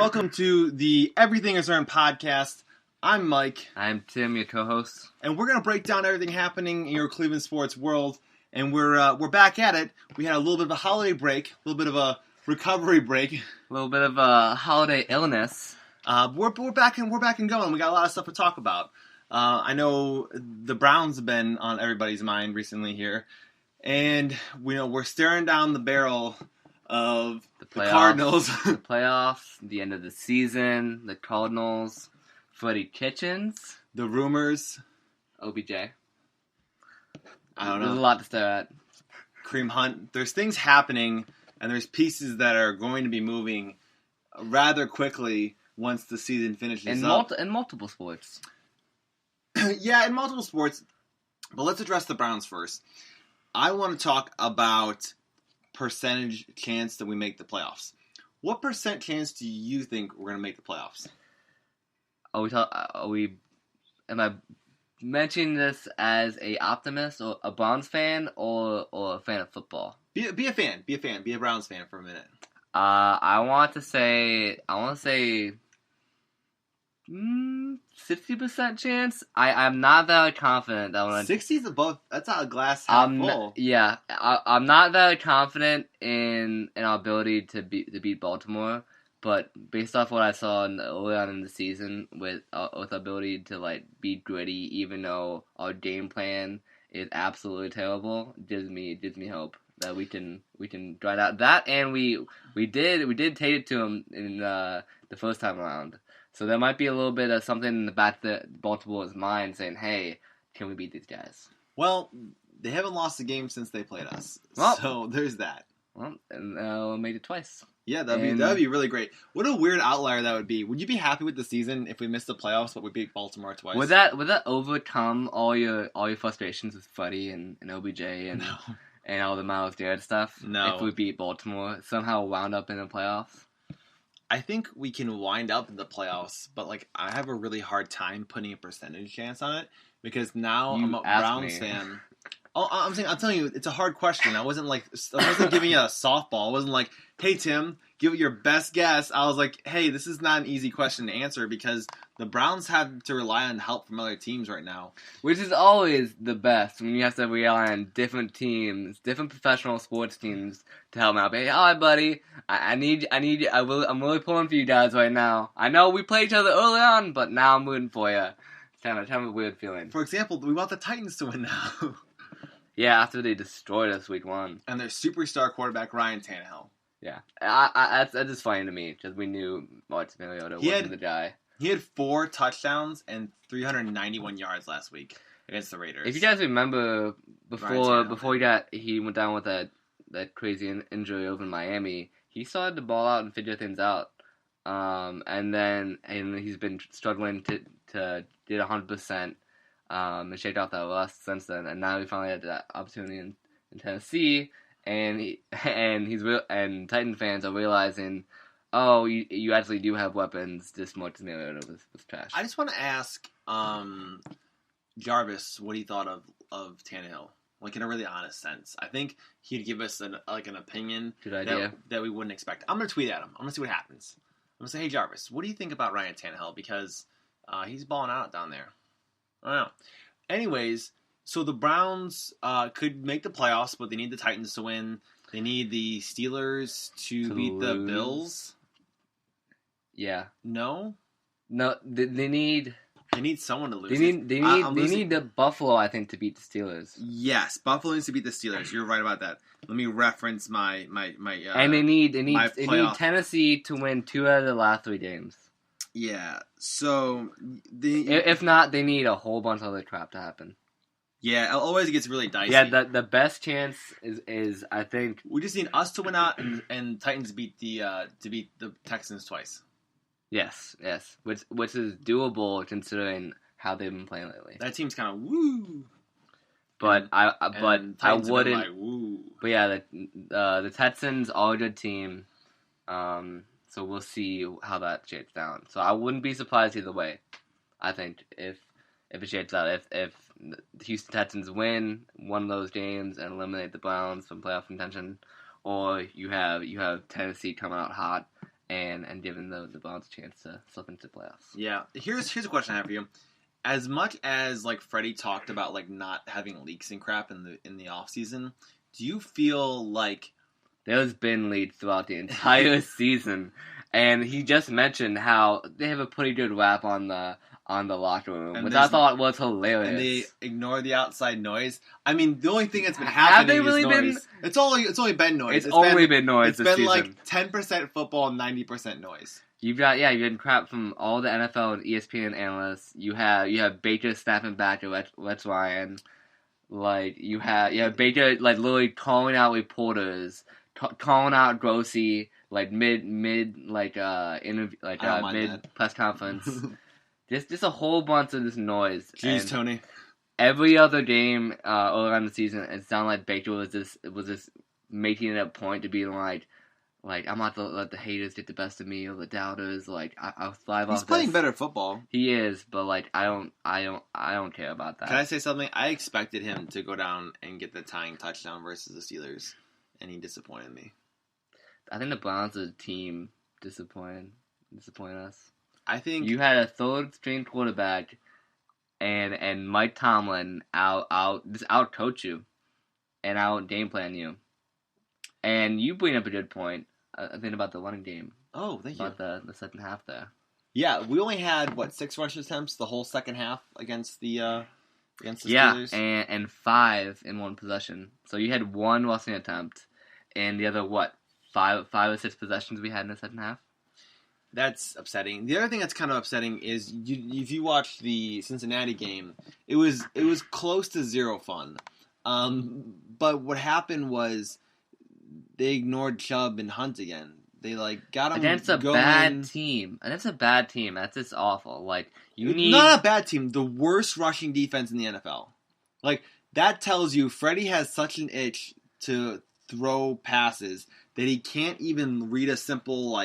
welcome to the Everything Is Earned podcast. I'm Mike. I'm Tim, your co-host. And we're going to break down everything happening in your Cleveland sports world. And we're back at it. We had a little bit of a holiday break, a little bit of a recovery break. A little bit of a holiday illness. We're back and going. We got a lot of stuff to talk about. I know the Browns have been on everybody's mind recently here. And we're staring down the barrel of the Cardinals. The playoffs, the end of the season, the Cardinals, Freddie Kitchens. The rumors. OBJ. I don't know. There's a lot to stare at. Kareem Hunt. There's things happening, and there's pieces that are going to be moving rather quickly once the season finishes up. In multiple sports. Yeah, in multiple sports. But let's address the Browns first. I want to talk about percentage chance that we make the playoffs. What percent chance do you think we're going to make the playoffs? Am I mentioning this as a optimist or a Browns fan or a fan of football? Be a fan. Be a Browns fan for a minute. I want to say 60% chance. I'm not very confident that when 60's above. That's not a glass half full. I'm not very confident in our ability to beat Baltimore. But based off what I saw early on in the season, with our ability to be gritty, even though our game plan is absolutely terrible, gives me hope that we can drive out that. And we did take it to them in the first time around. So there might be a little bit of something in the back of Baltimore's mind saying, "Hey, can we beat these guys?" Well, they haven't lost a game since they played us, so there's that. Well, and made it twice. Yeah, that'd be really great. What a weird outlier that would be. Would you be happy with the season if we missed the playoffs, but we beat Baltimore twice? Would that overcome all your frustrations with Freddie and OBJ and all the Miles Garrett stuff? No. If we beat Baltimore, somehow wound up in the playoffs? I think we can wind up in the playoffs, but I have a really hard time putting a percentage chance on it because now I'm a Browns fan. Oh, I'm telling you, it's a hard question. I wasn't giving you a softball. I wasn't like, "Hey Tim, give it your best guess." I was like, "Hey, this is not an easy question to answer because the Browns have to rely on help from other teams right now." Which is always the best when you have to rely on different teams, different professional sports teams to help them out. Hey, all right, buddy, I need you. I'm really pulling for you guys right now. I know we played each other early on, but now I'm rooting for you. It's kind of a weird feeling. For example, we want the Titans to win now. Yeah, after they destroyed us week 1. And their superstar quarterback, Ryan Tannehill. Yeah. That's just funny to me, because we knew Marcus Mariota wasn't the guy. He had 4 touchdowns and 391 yards last week against the Raiders. If you guys remember, before he went down with that crazy injury over in Miami, he started to ball out and figure things out. And he's been struggling to get 100%. And shake off that rust since then, and now we finally had that opportunity in Tennessee, and Titan fans are realizing, oh, you actually do have weapons. This Marcus Mariota was trash. I just want to ask Jarvis what he thought of Tannehill, in a really honest sense. I think he'd give us an opinion that we wouldn't expect. I'm gonna tweet at him. I'm gonna see what happens. I'm gonna say, "Hey Jarvis, what do you think about Ryan Tannehill? Because he's balling out down there." I don't know. Anyways, so the Browns could make the playoffs, but they need the Titans to win. They need the Steelers to beat the Bills. Yeah. No, they need someone to lose. They need the Buffalo, I think, to beat the Steelers. Yes, Buffalo needs to beat the Steelers. You're right about that. Let me reference my and they need Tennessee to win 2 out of the last 3 games. Yeah, so if not, they need a whole bunch of other crap to happen. Yeah, it always gets really dicey. Yeah, the best chance is I think we just need us to win out and Titans beat the Texans twice. Yes, which is doable considering how they've been playing lately. That team's kind of woo. But I wouldn't. Like, woo. But yeah, the Texans are a good team. So we'll see how that shapes down. So I wouldn't be surprised either way. I think if it shapes out, if the Houston Texans win one of those games and eliminate the Browns from playoff contention, or you have Tennessee coming out hot and giving the Browns a chance to slip into the playoffs. Yeah. Here's a question I have for you. As much as like Freddie talked about like not having leaks and crap in the offseason, do you feel like there's been leaks throughout the entire season? And he just mentioned how they have a pretty good rap on the locker room, which I thought was hilarious. And they ignore the outside noise. I mean, the only thing that's been happening is noise. It's only been noise. It's only been noise. It's been like 10% football and 90% noise. You've got crap from all the NFL and ESPN analysts. You have Baker snapping back to Rex Ryan. Like you have Baker like literally calling out reporters, calling out Grossi like mid interview mid press conference. Just a whole bunch of this noise. Jeez, Tony. Every other game early on the season, it sounded like Baker was just making it a point to be like I'm not to let the haters get the best of me or the doubters. Like I'll thrive off. He's playing better football. He is, but like I don't care about that. Can I say something? I expected him to go down and get the tying touchdown versus the Steelers, and he disappointed me. I think the Browns as a team disappointed us. I think you had a third string quarterback, and Mike Tomlin out coach you, and out game plan you, and you bring up a good point. I think about the running game. Oh, thank you. About the second half there. Yeah, we only had 6 rush attempts the whole second half against the Steelers. Yeah, and 5 in one possession. So you had 1 rushing attempt, and the other 5 or 6 possessions we had in the second half. That's upsetting. The other thing that's kind of upsetting is if you watch the Cincinnati game, it was close to zero fun. But what happened was they ignored Chubb and Hunt again. They got them against a bad team. Against a bad team. That's just awful. Not a bad team. The worst rushing defense in the NFL. That tells you Freddie has such an itch to throw passes that he can't even read a simple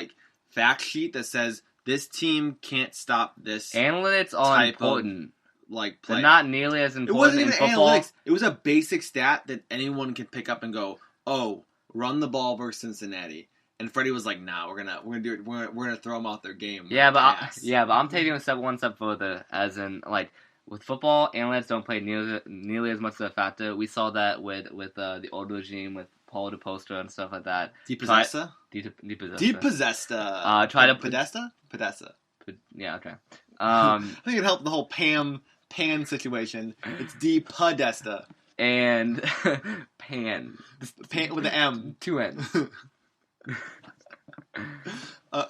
fact sheet that says this team can't stop this. Analytics are important. Play. They're not nearly as important. It wasn't in even football. Analytics. It was a basic stat that anyone could pick up and go, "Oh, run the ball versus Cincinnati." And Freddie was like, "Nah, we're gonna do it. We're gonna throw them off their game." Yeah, but I'm taking one step further. As in, with football, analytics don't play nearly as much of a factor. We saw that with the old regime with Paul DePoster and stuff like that. DePossessa? DePossessa. Try to Podesta? Yeah, okay. I think it helped the whole Pan situation. It's DePodesta. And Pan with an M. 2 N's.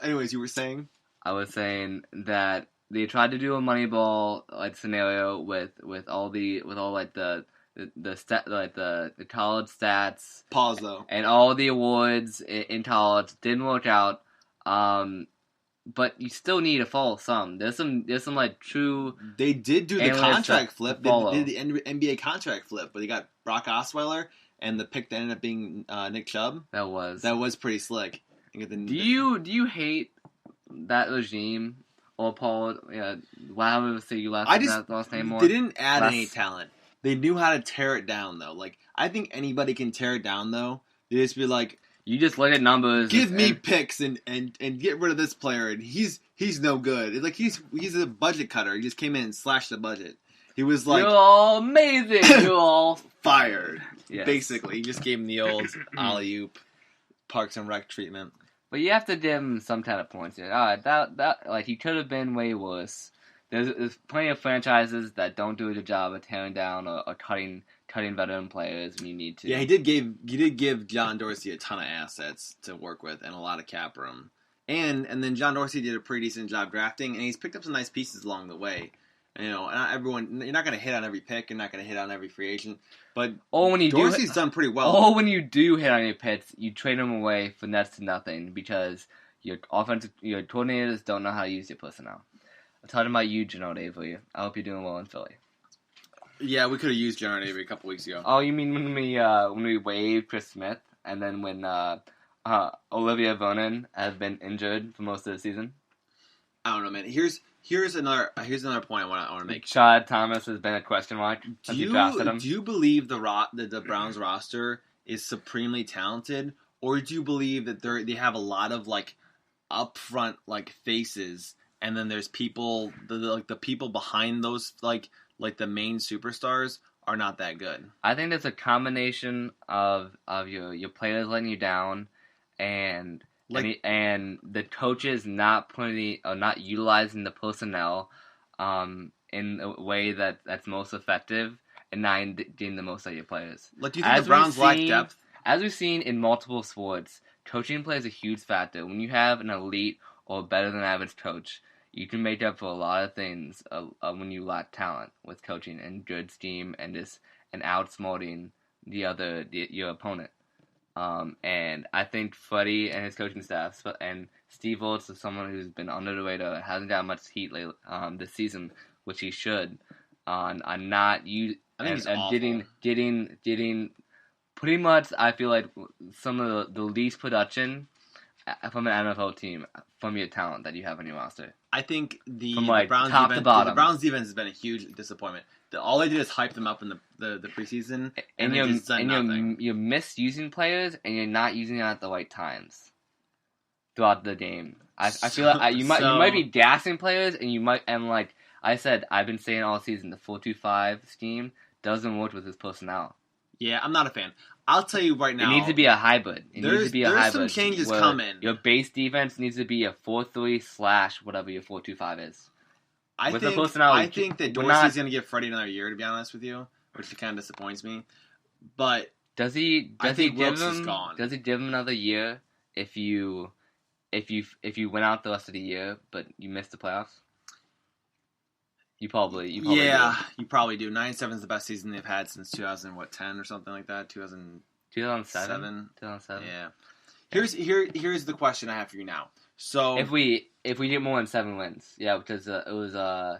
Anyways, you were saying? I was saying that they tried to do a Moneyball scenario with all the college stats. Pause though. And all the awards in college didn't work out. But you still need to follow some. There's some true. They did do the contract flip. They did the NBA contract flip, but they got Brock Osweiler and the pick that ended up being Nick Chubb. That was pretty slick. Do you hate that regime or Paul? Yeah, however say you last name more. They didn't add any talent. They knew how to tear it down though. I think anybody can tear it down though. They just be like. You just look at numbers. Give me picks and get rid of this player, and he's no good. He's a budget cutter. He just came in and slashed the budget. He was like, "You're all amazing. You're all fired." Yes. Basically, he just gave him the old alley-oop, Parks and Rec treatment. But you have to give him some kind of points. That he could have been way worse. There's plenty of franchises that don't do a good job of tearing down or cutting veteran players when you need to. Yeah, he did give John Dorsey a ton of assets to work with and a lot of cap room. And then John Dorsey did a pretty decent job drafting, and he's picked up some nice pieces along the way. Not everyone, you're not going to hit on every pick, you're not going to hit on every free agent, but Dorsey's done pretty well. Or when you do hit on your picks, you trade them away for next to nothing because your coordinators don't know how to use your personnel. I'm talking about you, Gennard Avery. I hope you're doing well in Philly. Yeah, we could have used Gennard Avery a couple weeks ago. Oh, you mean when we waived Chris Smith, and then when Olivia Vernon has been injured for most of the season? I don't know, man. Here's another point I want to make. Chad Thomas has been a question mark. Do you believe the Browns roster is supremely talented, or do you believe that they have a lot of upfront like faces, and then there's people the people behind those like the main superstars are not that good. I think it's a combination of your players letting you down, and the coaches not utilizing the personnel in a way that's most effective, and not getting the most out of your players. Like, do you think the Browns lack depth? As we've seen in multiple sports, coaching plays a huge factor. When you have an elite or better than average coach, you can make up for a lot of things when you lack talent with coaching and good scheme and outsmarting your opponent. And I think Freddie and his coaching staff and Steve Wilkes is someone who's been under the radar, hasn't got much heat lately, this season, which he should. On not you and getting pretty much, I feel like some of the least production from an NFL team from your talent that you have on your roster. I think the Browns top to bottom. The Browns defense has been a huge disappointment. All they did is hype them up in the preseason, and you're misusing players, and you're not using them at the right times throughout the game. I feel like you might be gassing players, and like I said, I've been saying all season, the 4-2-5 scheme doesn't work with his personnel. Yeah, I'm not a fan. I'll tell you right now. It needs to be a hybrid. There's some changes coming. Your base defense needs to be a 4-3 / whatever your 4-2-5 is. I think that Dorsey's going to give Freddie another year, to be honest with you, which kind of disappoints me. But does he give him another year if you went out the rest of the year but you missed the playoffs? You probably do. You probably do. 9-7 is the best season they've had since 2010 or something like that. 2007. Yeah. Here's the question I have for you now. So if we get more than 7 wins, because it was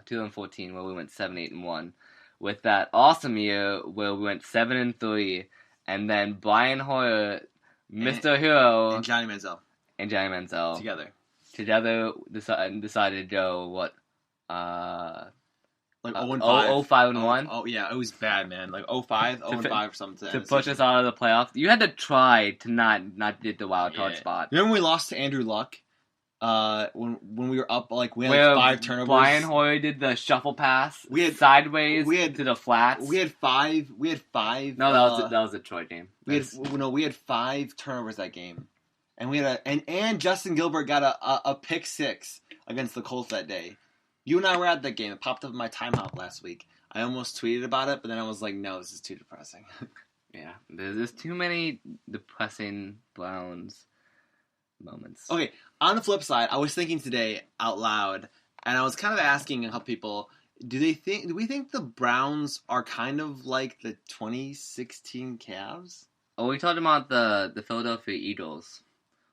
2014 where we went 7-8-1, with that awesome year where we went 7-3, and then Brian Hoyer, Mr. Hero, and Johnny Manziel together decided to go like 0-5. 0-5-1. Oh yeah, it was bad, man. Like 0-5, 0-5 or something. To push us out of the playoffs. You had to try to not get the wild card spot. Remember we lost to Andrew Luck? When we were up, like we had 5 turnovers. Brian Hoyer did the shuffle pass. Sideways to the flats. We had 5. No, that was a Detroit game. We had 5 turnovers that game, and we had and Justin Gilbert got a pick 6 against the Colts that day. You and I were at that game. It popped up in my timeout last week. I almost tweeted about it, but then I was like, no, this is too depressing. Yeah, there's too many depressing Browns moments. Okay, on the flip side, I was thinking today out loud, and I was kind of asking a couple people, do we think the Browns are kind of like the 2016 Cavs? Oh, we talked about the Philadelphia Eagles.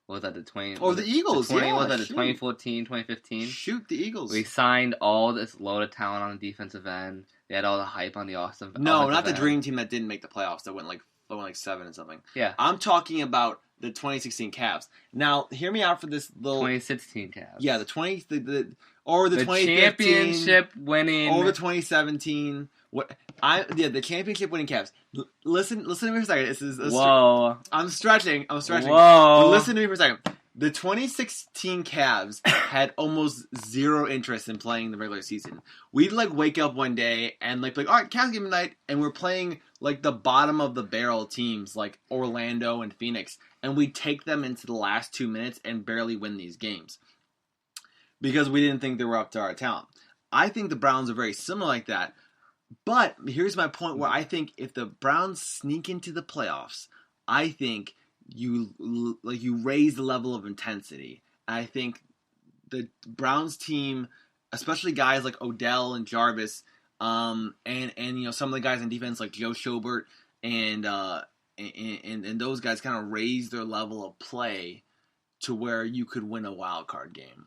What was that, the 20... Oh, the Eagles, What was that, the 2014, 2015? Shoot, the Eagles. We signed all this loaded talent on the defensive end. They had all the hype on the offensive No, not the dream team that didn't make the playoffs. That went like 7 and something. Yeah. I'm talking about the 2016 Cavs. Now, hear me out for this little... 2016 Cavs. Yeah, the 2015... championship winning... Or the 2017... the championship winning Cavs. Listen to me for a second. Whoa. I'm stretching. Whoa. But listen to me for a second. The 2016 Cavs had almost zero interest in playing the regular season. We'd wake up one day and be like, all right, Cavs game tonight, and we're playing the bottom of the barrel teams like Orlando and Phoenix, and we take them into the last 2 minutes and barely win these games because we didn't think they were up to our talent. I think the Browns are very similar like that. But here's my point where I think if the Browns sneak into the playoffs, I think you raise the level of intensity. And I think the Browns team, especially guys like Odell and Jarvis, and some of the guys on defense like Joe Schobert and those guys kind of raise their level of play to where you could win a wild card game.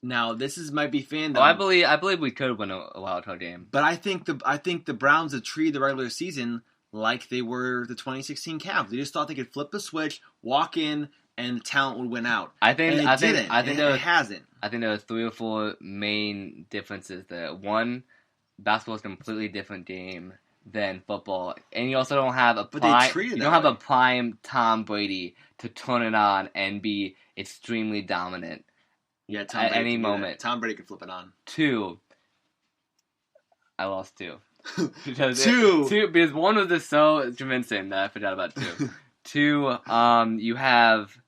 Now might be fandom. Oh, I believe we could win a wild card game. But I think the Browns had treated the regular season like they were the 2016 Cavs. They just thought they could flip the switch, walk in, and the talent would win out. I think it hasn't. I think there were 3 or 4 main differences there. One, basketball is a completely different game than football, and you also don't have a prime Tom Brady to turn it on and be extremely dominant Yeah, Tom at Brady any can do moment. that. Tom Brady could flip it on. 2, I lost 2. Because 2, because 1 was just so convincing that I forgot about 2. 2, you have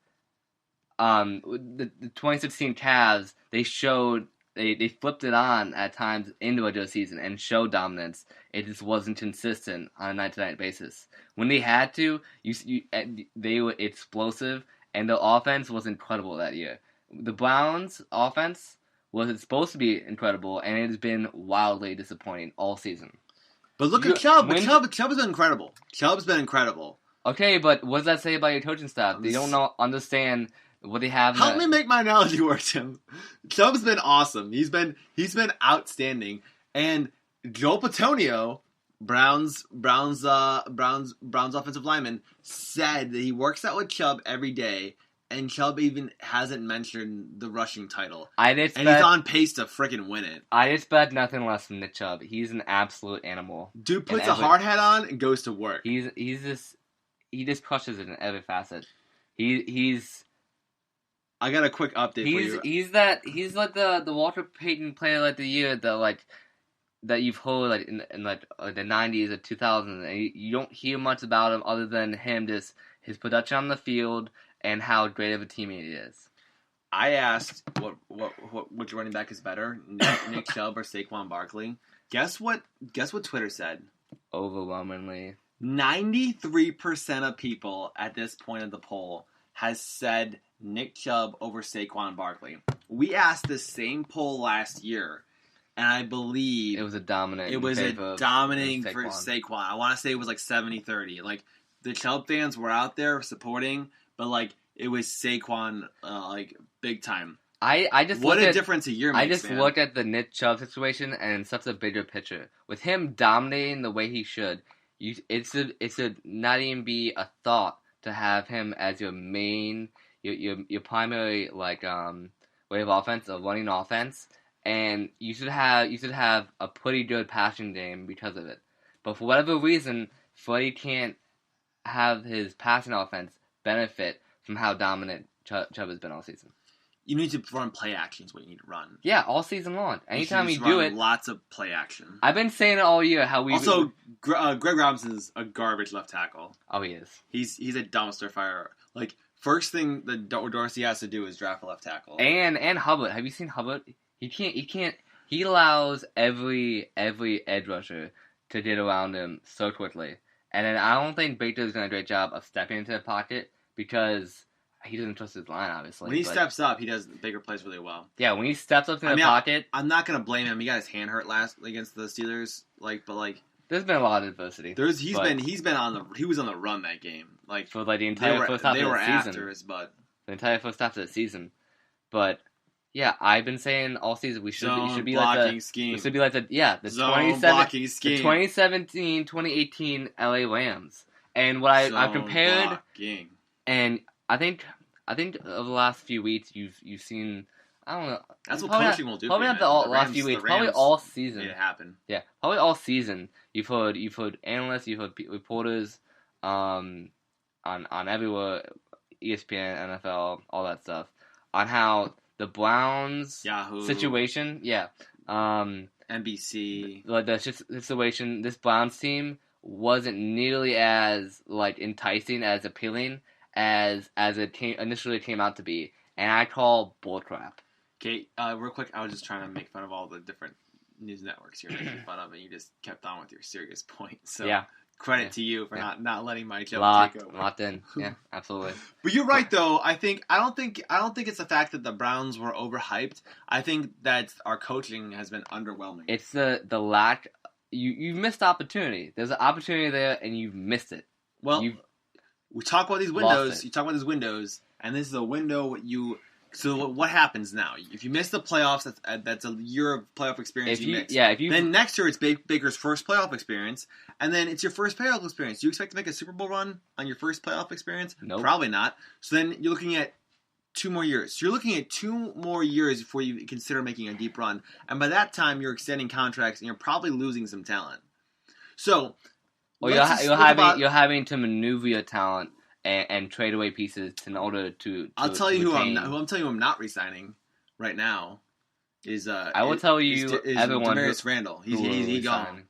the 2016 Cavs. They showed they flipped it on at times in the regular season and showed dominance. It just wasn't consistent on a night-to-night basis. When they had to, they were explosive, and the offense was incredible that year. The Browns' offense was supposed to be incredible, and it has been wildly disappointing all season. But look at Chubb. Chubb has been incredible. Chubb's been incredible. Okay, but what does that say about your coaching staff? They don't understand what they have. Help me make my analogy work, Tim. Chubb's been awesome. He's been outstanding. And Joe Patonio, Browns offensive lineman, said that he works out with Chubb every day, and Chubb even hasn't mentioned the rushing title. And he's on pace to freaking win it. I expect nothing less from Nick Chubb. He's an absolute animal. Dude puts a hard hat on and goes to work. He just crushes it in every facet. He's. I got a quick update for you. He's like the Walter Payton player of the year that you've heard like in the 90s or 2000s, and you don't hear much about him other than his production on the field and how great of a teammate he is. I asked which running back is better, Nick Chubb or Saquon Barkley. Guess what Twitter said? Overwhelmingly, 93% of people at this point of the poll has said Nick Chubb over Saquon Barkley. We asked the same poll last year, and I believe it was a dominating. It was dominating for Saquon. I want to say it was like 70-30. Like the Chubb fans were out there supporting, but like it was Saquon like big time. I just what a difference a year makes. I just looked at the Nick Chubb situation and such a bigger picture. With him dominating the way he should, it should not even be a thought to have him as your main. Your primary way of offense, of running offense, and you should have a pretty good passing game because of it. But for whatever reason, Freddie can't have his passing offense benefit from how dominant Chubb has been all season. You need to run play actions when you need to run. Yeah, all season long. Anytime you do it, lots of play action. I've been saying it all year. Also, Greg Robinson's a garbage left tackle. Oh, he is. He's a dumpster fire. Like. First thing that Dorsey has to do is draft a left tackle. And Hubbard. Have you seen Hubbard? He can't. He allows every edge rusher to get around him so quickly. And then I don't think Baker's done a great job of stepping into the pocket because he doesn't trust his line, obviously. When he steps up, Baker plays really well. Yeah, when he steps up in the pocket, I'm not gonna blame him. He got his hand hurt last against the Steelers. There's been a lot of adversity. He was on the run that game. Like for like the entire first half of the season. They were after his butt. The entire first half of the season. But yeah, I've been saying all season we should be like the scheme. We should be like the 2017-2018 LA Rams. And what I've compared blocking. And I think over the last few weeks you've seen, I don't know. That's what coaching will do. Probably not the last few weeks. Probably all season. It happened. Yeah, probably all season. You've heard analysts, you've heard reporters, on everywhere, ESPN, NFL, all that stuff, on how the Browns Yahoo situation, NBC, like the situation, this Browns team wasn't nearly as like enticing, as appealing as it initially came out to be, and I call bullcrap. Okay, real quick, I was just trying to make fun of all the different news networks you're making fun of, and you just kept on with your serious point. So yeah. Credit to you for not letting my joke take over. Locked in. Yeah, absolutely. But you're right though. I don't think it's the fact that the Browns were overhyped. I think that our coaching has been underwhelming. It's the lack. You've missed opportunity. There's an opportunity there, and you've missed it. Well, we talk about these windows. You talk about these windows, and this is a window So what happens now? If you miss the playoffs, that's a year of playoff experience you miss. Then next year it's Baker's first playoff experience, and then it's your first playoff experience. Do you expect to make a Super Bowl run on your first playoff experience? Nope. Probably not. So then you're looking at 2 more years. So you're looking at 2 more years before you consider making a deep run, and by that time you're extending contracts and you're probably losing some talent. So, you're having to maneuver your talent. And trade away pieces in order to I'll tell you who I'm not re-signing. right now is I will tell you everyone Demarius Randall. He's gone.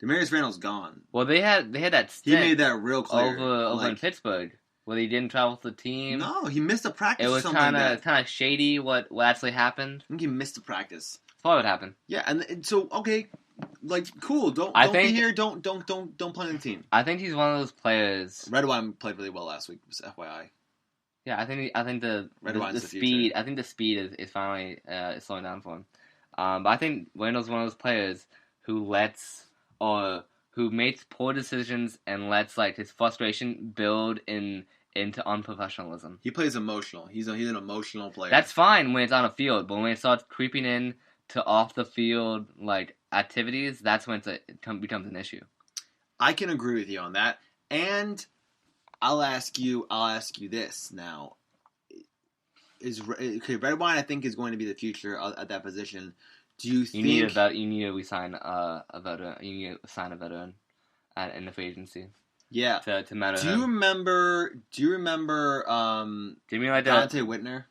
Demarius Randall's gone. Well, they had that stint. He made that real clear over in Pittsburgh, where he didn't travel with the team. No, he missed a practice. It was kind of shady what actually happened. I think he missed a practice. That's probably what happened. Yeah, and so okay, like cool. Don't be here. Don't play on the team. I think he's one of those players. Red Wine played really well last week. FYI. Yeah, I think the speed. I think the speed is finally slowing down for him. But I think Randall's one of those players who makes poor decisions and lets like his frustration build into unprofessionalism. He plays emotional. He's an emotional player. That's fine when it's on a field, but when it starts creeping in to off the field like activities, that's when it becomes an issue. I can agree with you on that, and I'll ask you this now. Red Wine I think is going to be the future at that position. Do you think you need to resign a veteran? You need to sign a veteran in the free agency. Yeah. To matter. Do you remember? Dante Whitner?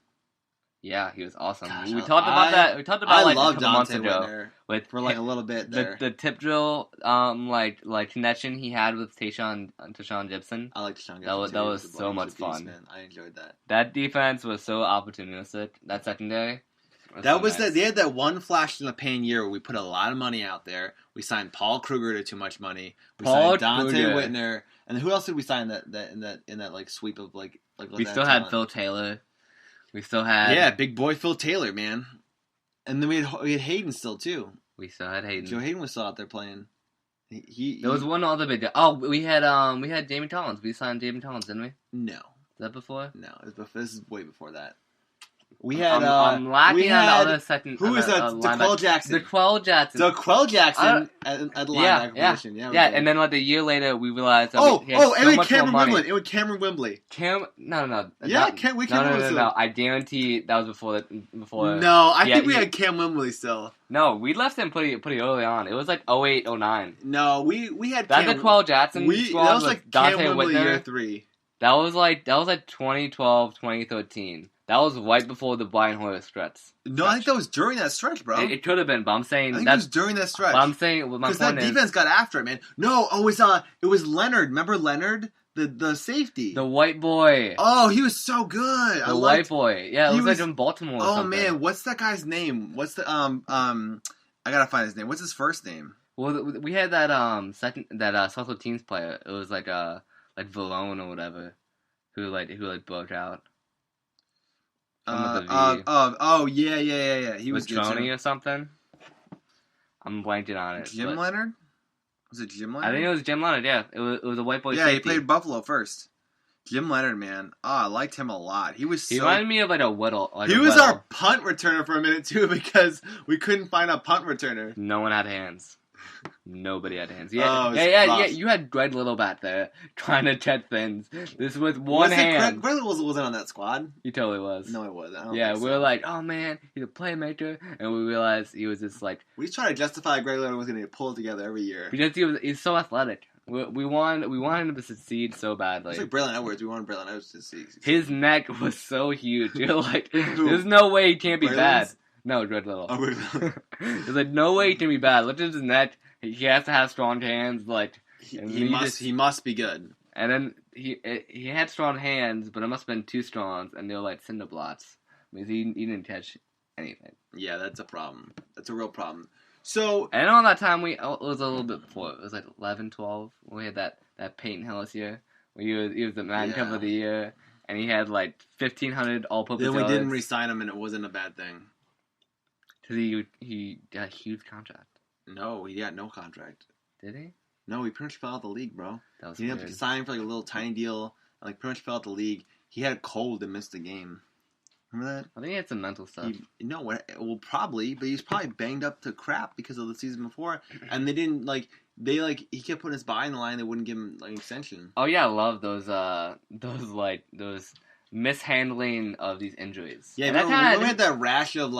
Yeah, he was awesome. Gosh, we talked about that. We talked about I like love a couple months Dante ago Whitner for like a little bit there. The tip drill, like connection he had with Tashawn Gibson. I like Tashawn Gibson. That was so much fun. Man. I enjoyed that. That defense was so opportunistic. That secondary. They had that one flash in the pan year where we put a lot of money out there. We signed Paul Kruger to too much money. We signed Dante Whitner, and then who else did we sign in that like sweep of like we still had Phil Taylor. We still had big boy Phil Taylor, man. And then we had Hayden still too. We still had Hayden. Joe Hayden was still out there playing. There was one other big guy. Oh, we had Jamie Collins. We signed Jamie Collins, didn't we? No. Is that before? No, this is way before that. We had. I'm lacking on the other second. Who was that? DeQuell Jackson. DeQuell Jackson at the linebacker position. Yeah, and then like a year later, we realized. That it was Cameron Wembley. No. Yeah, No. I guarantee that was before. No, I think we had Cam Wembley still. No, we left him pretty early on. It was like 08, 09. No, we had that DeQuell Jackson. That was like Cam Wembley year 3. That was like 2012, 2013. That was right before the Brian Hoyer stretch. No, I think that was during that stretch, bro. It could have been, but I'm saying I think it was during that stretch. But I'm saying because that defense got after it, man. No, it was Leonard. Remember Leonard, the safety, the white boy. Oh, he was so good. White boy. Yeah, it was like in Baltimore. Oh man, what's that guy's name? What's the I gotta find his name. What's his first name? Well, we had that special teams player. It was like Valone or whatever, who broke out. Yeah. He was Tony or something. I'm blanking on it. Jim Leonard? Was it Jim Leonard? I think it was Jim Leonard. Yeah, it was a white boy. Yeah, safety. He played Buffalo first. Jim Leonard, man. I liked him a lot. He reminded me of like a Whittle. He was our punt returner for a minute too because we couldn't find a punt returner. No one had hands. Nobody had hands. Yeah. You had Greg Little back there trying to catch things. This was one hand. Greg Little wasn't on that squad. He totally was. No, he wasn't. We were like, oh man, he's a playmaker, and we realized he was just like. We try to justify Greg Little was going to pull it together every year because he's so athletic. We wanted him to succeed so badly. It's like Braylon Edwards. We wanted Braylon Edwards to succeed. His neck was so huge. You're like, there's no way he can't be bad. No, Greg Little. Oh, Greg Little. There's like no way he can be bad. Look at his neck. He has to have strong hands. Like he must be good. And then he had strong hands, but it must have been too strong, and they were like cinder blots. Because he didn't catch anything. Yeah, that's a problem. That's a real problem. So and on that time it was a little bit before. It was like 11, 12. We had that Peyton Hillis year. He was the man cover of the year, and he had like 1,500 all-purpose yards. Then we didn't re-sign him, and it wasn't a bad thing. Because he got a huge contract. No, he got no contract. Did he? No, he pretty much fell out the league, bro. That was he didn't have to sign for like a little tiny deal. Like pretty much fell out the league. He had a cold and missed the game. Remember that? I think he had some mental stuff. Probably, but he was probably banged up to crap because of the season before, and they didn't he kept putting his body in the line. They wouldn't give him an extension. Oh yeah, I love those mishandling of these injuries. Yeah, we had that rash of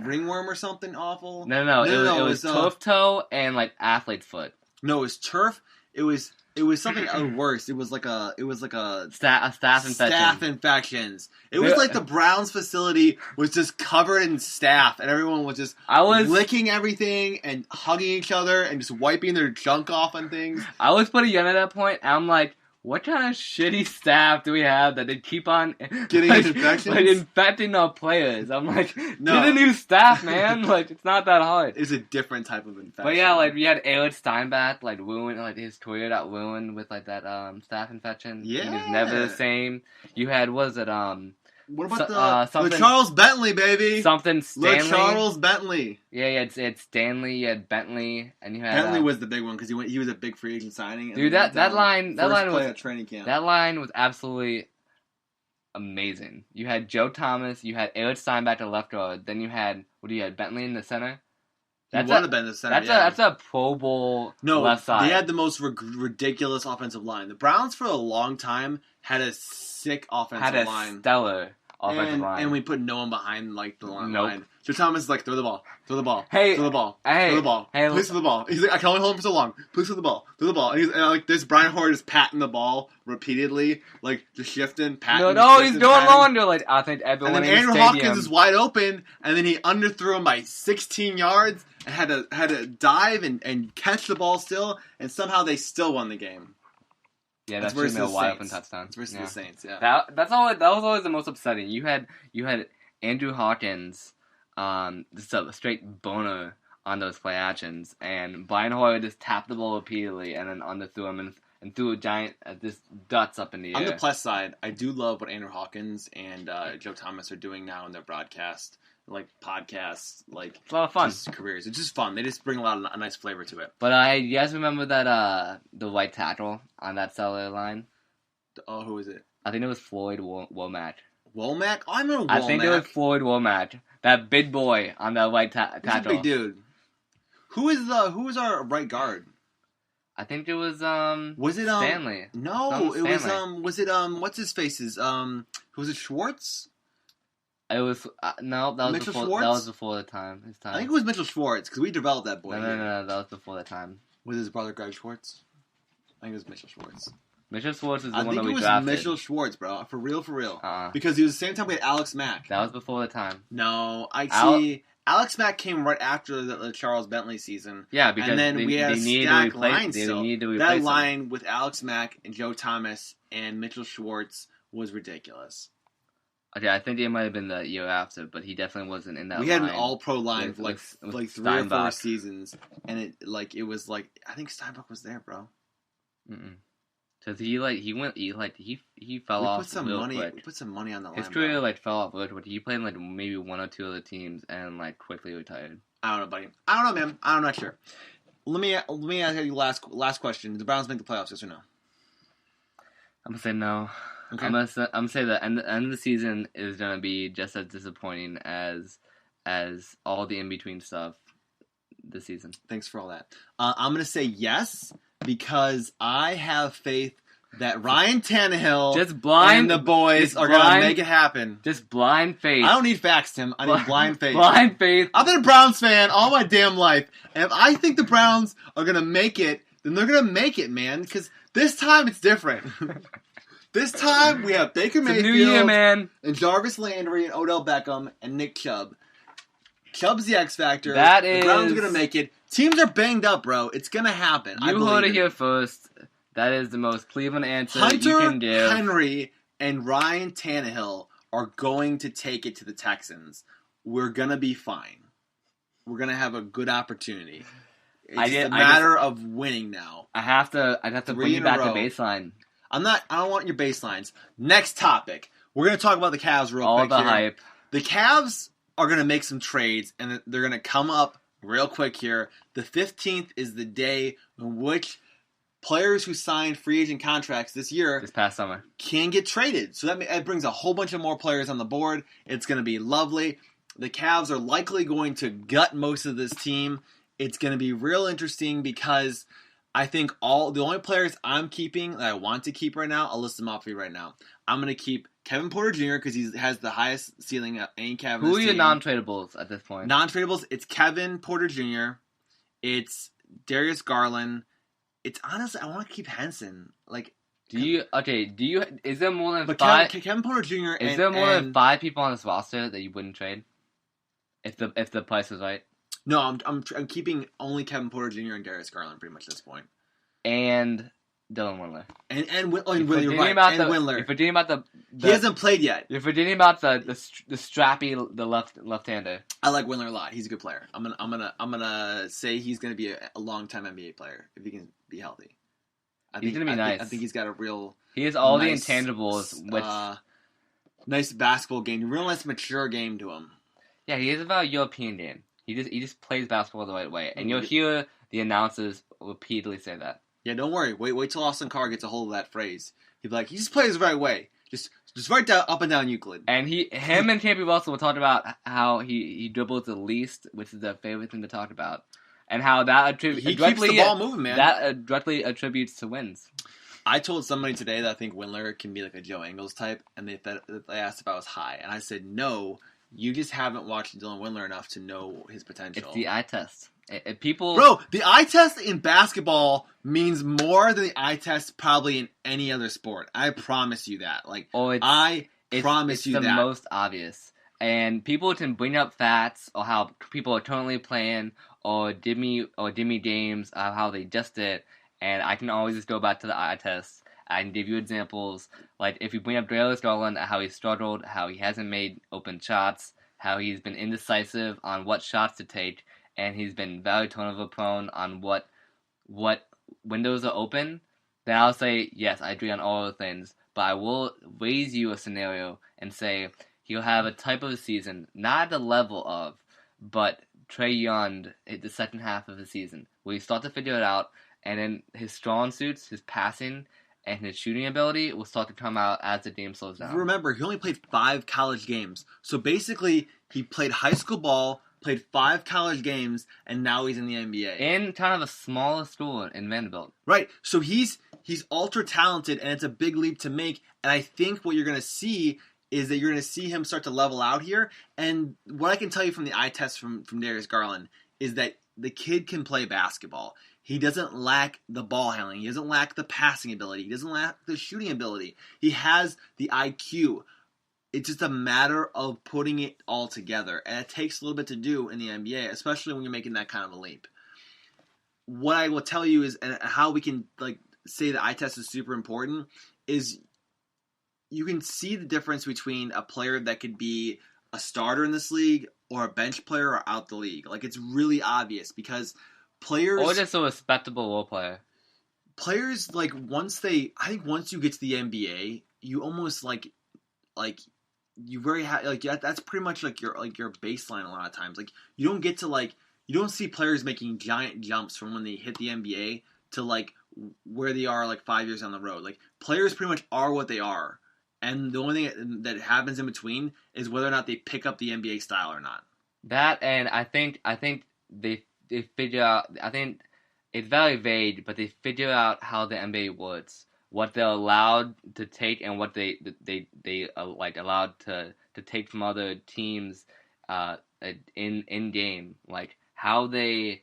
ringworm or something awful. No. It was turf toe and like athlete's foot. No, it was turf. It was It was something worse. It was like a Staff infection. Staph infections. It was like the Browns facility was just covered in staph, and everyone was just licking everything and hugging each other and just wiping their junk off on things. I was pretty young at that point, and I'm like, what kind of shitty staff do we have that they keep on getting infections? Like infecting our players? I'm like, no. Get a new staff, man. Like, it's not that hard. It's a different type of infection. But yeah, like we had Alex Steinbach like ruined, like his career got ruined with like that staph infection. Yeah, he was never the same. You had what about the Charles Bentley, baby? Something Stanley. Charles Bentley. Yeah, you had Stanley, you had Bentley, and you had Bentley was the big one because he was a big free agent signing. Dude, that line was at training camp. That line was absolutely amazing. You had Joe Thomas, you had Alex Steinbach at left guard, then you had Bentley in the center. That's would have been the center. That's a Pro Bowl left side. They had the most ridiculous offensive line. The Browns for a long time had a sick offensive line. Had a stellar offensive line. And we put no one behind like the line. So Thomas is like, throw the ball. Hey, throw the ball. Hey, throw the ball. Hey, please throw the ball. He's like, I can only hold him for so long. Please throw the ball. Throw the ball. And he's like, this Brian Hoyer is patting the ball repeatedly, like just shifting, patting. No, he's doing longer. Like I think everyone. And then Andrew Hawkins is wide open, and then he underthrew him by 16 yards and had to dive and catch the ball still, and somehow they still won the game. Yeah, that's versus a wide open touchdown. It's versus the Saints. Yeah, that was always the most upsetting. You had Andrew Hawkins, just a straight boner on those play actions, and Brian Hoyer just tapped the ball repeatedly and then underthrew him and threw a giant just dots up in the air. On the plus side, I do love what Andrew Hawkins and Joe Thomas are doing now in their broadcast, like podcasts, like it's a lot of fun. Just careers. It's just fun. They just bring a nice flavor to it. But you guys remember that the right tackle on that cellular line? Oh, who is it? I think it was Floyd Womack. Womack? Oh, I remember Womack. I think it was Floyd Womack. That big boy on the right tackle. He's a big dude. Who is our right guard? I think it was Was it Stanley? No, it was what's his face's was it Schwartz? It was no, that was Mitchell before. Schwartz? That was before his time. I think it was Mitchell Schwartz because we developed that boy. No, that was before the time. With his brother Greg Schwartz. I think it was Mitchell Schwartz. Mitchell Schwartz is the one that we drafted. I think it was Mitchell Schwartz, bro. For real. Because he was the same time we had Alex Mack. That was before the time. No, see. Alex Mack came right after the Charles Bentley season. Yeah, because and then we had a stacked line still. That line him. with Alex Mack and Joe Thomas and Mitchell Schwartz was ridiculous. Okay, I think it might have been the year after, but he definitely wasn't in that line. We had an all-pro line for like 3 Steinbach. or 4 seasons, and it was like I think Steinbach was there, bro. Because he fell off. We put some money on the line. His career fell off. But he played in maybe 1 or 2 other teams and quickly retired. I don't know, buddy. I don't know, man. I'm not sure. Let me ask you last question. Did the Browns make the playoffs? Yes or no? I'm gonna say no. Okay. I'm gonna say the end of the season is gonna be just as disappointing as all the in between stuff this season. Thanks for all that. I'm gonna say yes because I have faith that Ryan Tannehill and the boys are gonna make it happen. Just blind faith. I don't need facts, Tim. I need blind faith. Blind faith. I've been a Browns fan all my damn life, and if I think the Browns are gonna make it, then they're gonna make it, man. Because this time it's different. This time, we have Baker Mayfield, New Year, man. And Jarvis Landry, and Odell Beckham, and Nick Chubb. Chubb's the X Factor. The Browns are going to make it. Teams are banged up, bro. It's going to happen. You heard it here first. That is the most Cleveland answer you can give. Hunter Henry and Ryan Tannehill are going to take it to the Texans. We're going to be fine. We're going to have a good opportunity. It's a matter of winning now. I'd have to bring you back to baseline. I don't want your baselines. Next topic. We're going to talk about the Cavs real quick. All the hype. The Cavs are going to make some trades, and they're going to come up real quick here. The 15th is the day in which players who signed free agent contracts this past summer, can get traded. So that brings a whole bunch of more players on the board. It's going to be lovely. The Cavs are likely going to gut most of this team. It's going to be real interesting because I think the only players I'm keeping that I want to keep right now, I'll list them off for you right now. I'm going to keep Kevin Porter Jr. because he has the highest ceiling of any Cavs. Who are your non-tradables at this point? Non-tradables, it's Kevin Porter Jr., it's Darius Garland, it's honestly, I want to keep Henson. Like, is there more than five? Kevin Porter Jr. Is there more than 5 people on this roster that you wouldn't trade? If the price was right? No, I'm keeping only Kevin Porter Jr. and Darius Garland pretty much at this point. And Dylan Windler. And Windler, you're right. And Windler. If we're thinking about he hasn't played yet. If we're thinking about the strappy left-hander. I like Windler a lot. He's a good player. I'm gonna say he's gonna be a long-time NBA player if he can be healthy. He's gonna be nice. I think he's got a real. He has all the intangibles. Nice basketball game. Real nice mature game to him. Yeah, he has about a European game. He just plays basketball the right way, and you'll hear the announcers repeatedly say that. Yeah, don't worry. Wait till Austin Carr gets a hold of that phrase. He'll be like, he just plays the right way. Just right down, up and down Euclid. And him and Campy Russell will talk about how he dribbles the least, which is their favorite thing to talk about, and how that keeps the ball moving, man. That directly attributes to wins. I told somebody today that I think Windler can be like a Joe Ingles type, and they asked if I was high, and I said no. You just haven't watched Dylan Windler enough to know his potential. It's the eye test. Bro, the eye test in basketball means more than the eye test probably in any other sport. I promise you that. Promise you that. It's the most obvious. And people can bring up facts or how people are currently playing or Jimmy James, how they just did. And I can always just go back to the eye test. I can give you examples. Like, if you bring up Darius Garland, how he struggled, how he hasn't made open shots, how he's been indecisive on what shots to take, and he's been very turnover prone on what windows are open, then I'll say, yes, I agree on all the things. But I will raise you a scenario and say he'll have a type of a season, not the level of, but Trae Young the second half of the season, where you start to figure it out, and then his strong suits, his passing, and his shooting ability will start to come out as the game slows down. Remember, he only played 5 college games. So basically, he played high school ball, played 5 college games, and now he's in the NBA. In kind of a smaller school in Vanderbilt. Right. So he's ultra talented, and it's a big leap to make. And I think what you're going to see is that you're going to see him start to level out here. And what I can tell you from the eye test from Darius Garland is that the kid can play basketball. He doesn't lack the ball handling. He doesn't lack the passing ability. He doesn't lack the shooting ability. He has the IQ. It's just a matter of putting it all together. And it takes a little bit to do in the NBA, especially when you're making that kind of a leap. What I will tell you is, and how we can say the eye test is super important, is you can see the difference between a player that could be a starter in this league or a bench player or out the league. It's really obvious because players, or just a respectable role player. Players once you get to the NBA, you almost you very that's pretty much your baseline a lot of times. You don't get to you don't see players making giant jumps from when they hit the NBA to where they are 5 years down the road. Players pretty much are what they are, and the only thing that happens in between is whether or not they pick up the NBA style or not. That, and I think they figure out, I think it's very vague, but they figure out how the NBA works, what they're allowed to take and what they allowed to take from other teams in game, how they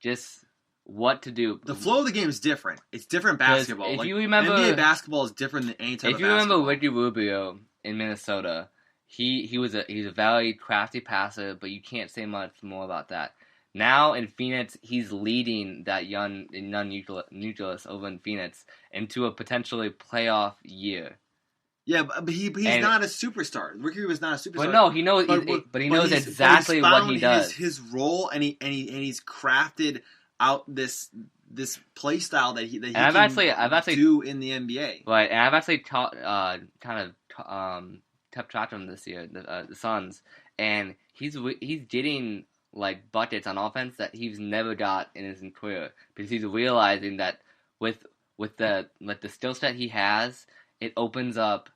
just what to do. The flow of the game is different. It's different basketball. If you remember, NBA basketball is different than any type of basketball. If you remember Ricky Rubio in Minnesota, he was a very crafty passer, but you can't say much more about that. Now in Phoenix, he's leading that young nucleus over in Phoenix into a potentially playoff year. Yeah, but he's not a superstar. Ricky was not a superstar. But no, he knows. But he knows exactly what he does. His role, and he's crafted out this play style that he I've actually do in the NBA. Right, and I've actually kept track of him this year, the Suns, and he's getting buckets on offense that he's never got in his career, because he's realizing that with the skill set he has, it opens up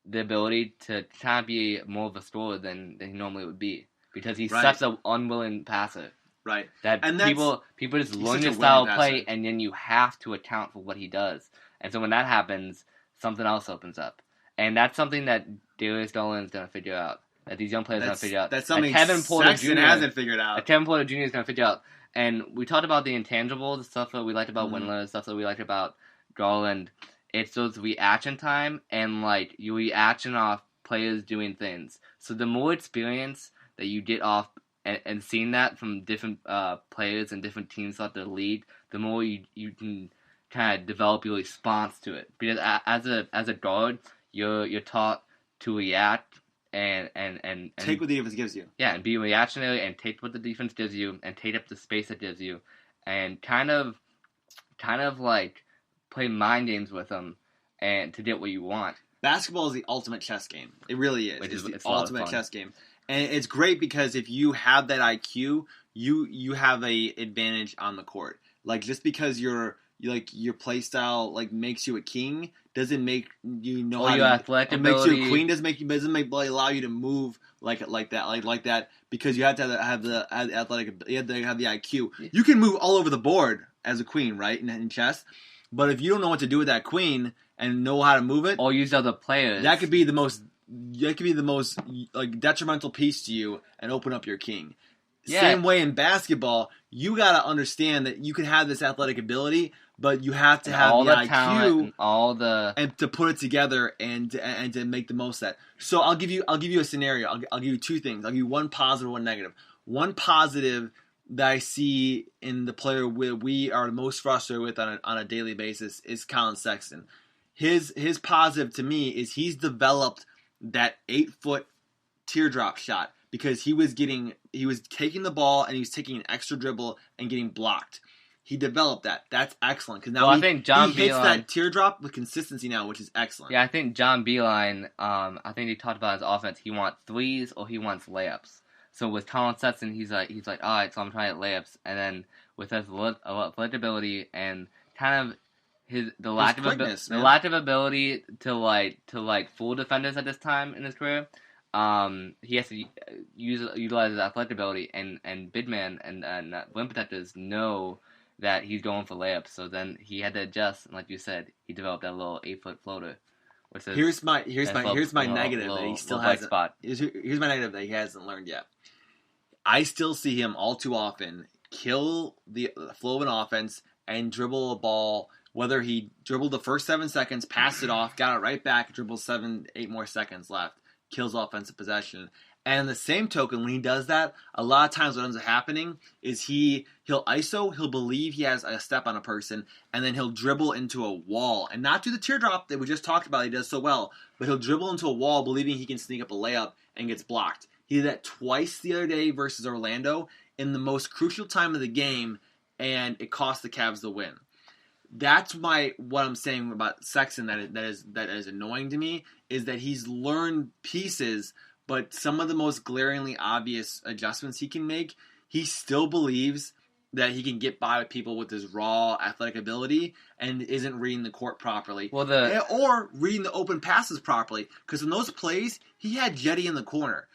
the ability to kind of be more of a scorer than he normally would be, because he's such an unwilling passer. Right. That people just learn his style of play, and then you have to account for what he does. And so when that happens, something else opens up. And that's something that Darius Garland is going to figure out. that these young players are going to figure out. That's something Sexton hasn't figured out. That Kevin Porter Jr. is going to figure out. And we talked about the intangibles, stuff that we liked about Windler, stuff that we liked about Garland. It's those reaction time and, like, you reaction off players doing things. So the more experience that you get off and seeing that from different players and different teams throughout the league, the more you can kind of develop your response to it. Because as a guard, you're taught to react and take what the defense gives you. Yeah, and be reactionary and take what the defense gives you and take up the space it gives you, and kind of like play mind games with them and to get what you want. Basketball is the ultimate chess game. It really is. It's the ultimate chess game. And it's great because if you have that IQ, you have a advantage on the court. Like, just because your play style like makes you a king doesn't make you know how your athletic ability. Makes you a queen doesn't allow you to move like that because you have to have the athletic, you have to have the IQ. You can move all over the board as a queen, right, in chess. But if you don't know what to do with that queen and know how to move it, or use other players, that could be the most like detrimental piece to you and open up your king. Yeah. Same way in basketball, you gotta understand that you can have this athletic ability, but you have to have the IQ and to put it together and to make the most of that. So I'll give you a scenario. I'll give you two things. I'll give you one positive, one negative. One positive that I see in the player we are most frustrated with on a daily basis is Colin Sexton. His positive to me is he's developed that 8-foot teardrop shot because he was taking the ball and he was taking an extra dribble and getting blocked. He developed that. That's excellent because now he hits that teardrop with consistency now, which is excellent. Yeah, I think John Beilein, I think he talked about his offense. He wants threes or he wants layups. So with Colin Sexton, he's like, all right, so I'm trying to layups, and then with his athletic ability and kind of the lack of ability to fool defenders at this time in his career, he has to utilize his athletic ability, and big man and rim protectors know that he's going for layups. So then he had to adjust, and like you said, he developed that little 8-foot floater. Here's my negative that he still hasn't. Here's my negative that he hasn't learned yet. I still see him all too often kill the flow of an offense and dribble a ball. Whether he dribbled the first 7 seconds, passed it off, got it right back, dribbled 7-8 more seconds left, kills offensive possession. And in the same token, when he does that, a lot of times what ends up happening is he'll ISO, he'll believe he has a step on a person, and then he'll dribble into a wall. And not do the teardrop that we just talked about, he does so well, but he'll dribble into a wall believing he can sneak up a layup and gets blocked. He did that twice the other day versus Orlando in the most crucial time of the game, and it cost the Cavs the win. That's what I'm saying about Sexton that is annoying to me, is that he's learned pieces, but some of the most glaringly obvious adjustments he can make, he still believes that he can get by with people with his raw athletic ability and isn't reading the court properly. Or reading the open passes properly. Because in those plays, he had Jetty in the corner.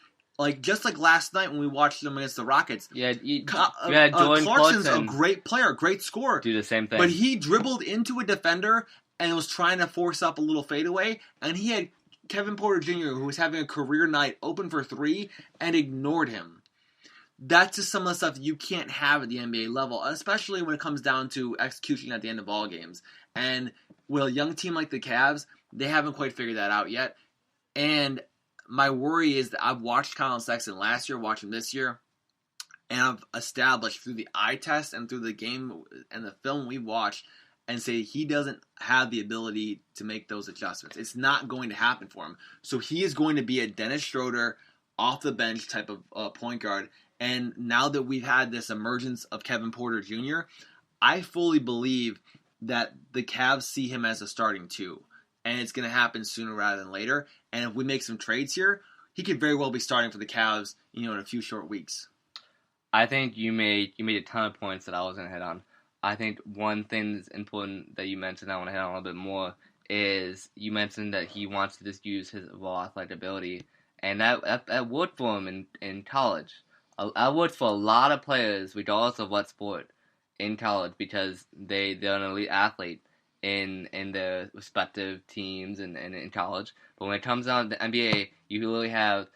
Just like last night when we watched them against the Rockets. Yeah, Jordan Clarkson's a great player, great scorer. Do the same thing. But he dribbled into a defender and was trying to force up a little fadeaway, and he had Kevin Porter Jr., who was having a career night, open for three, and ignored him. That's just some of the stuff you can't have at the NBA level, especially when it comes down to execution at the end of ball games. And with a young team like the Cavs, they haven't quite figured that out yet. And my worry is that I've watched Colin Sexton last year, watched him this year, and I've established through the eye test and through the game and the film we've watched and say he doesn't have the ability to make those adjustments. It's not going to happen for him. So he is going to be a Dennis Schroeder off the bench type of point guard. And now that we've had this emergence of Kevin Porter Jr., I fully believe that the Cavs see him as a starting two. And it's going to happen sooner rather than later. And if we make some trades here, he could very well be starting for the Cavs, in a few short weeks. I think you made a ton of points that I was going to hit on. I think one thing that's important that you mentioned I want to hit on a little bit more is you mentioned that he wants to just use his raw athletic ability. And that worked for him in college. That worked for a lot of players, regardless of what sport, in college, because they're an elite athlete in their respective teams and in college. But when it comes down to the NBA, you literally have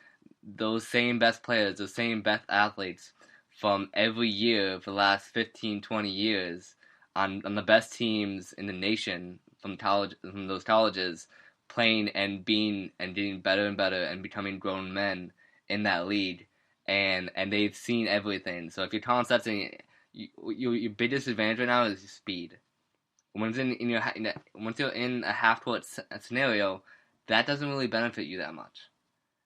those same best players, those same best athletes from every year for the last 15, 20 years on the best teams in the nation from those colleges, playing and getting better and better and becoming grown men in that league, and they've seen everything. So if you're Colin Stetson, your biggest advantage right now is your speed. Once you're in a half-court scenario, that doesn't really benefit you that much.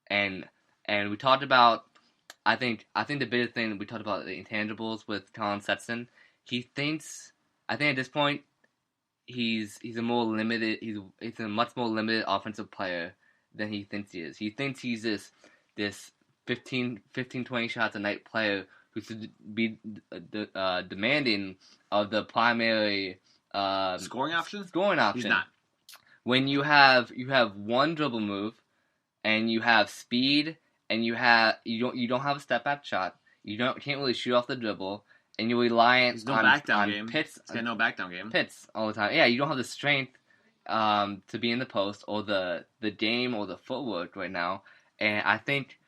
And we talked about, I think the biggest thing, we talked about the intangibles with Colin Stetson. I think at this point, he's a much more limited offensive player than he thinks he is. He thinks he's this 15, 20 shots a night player who should be demanding of the primary scoring option. He's not. When you have one dribble move, and you have speed, and you don't have a step back shot, can't really shoot off the dribble, and you're reliant on Pitts. He's got no back down game. Pitts all the time. Yeah, you don't have the strength to be in the post or the game or the footwork right now. And I think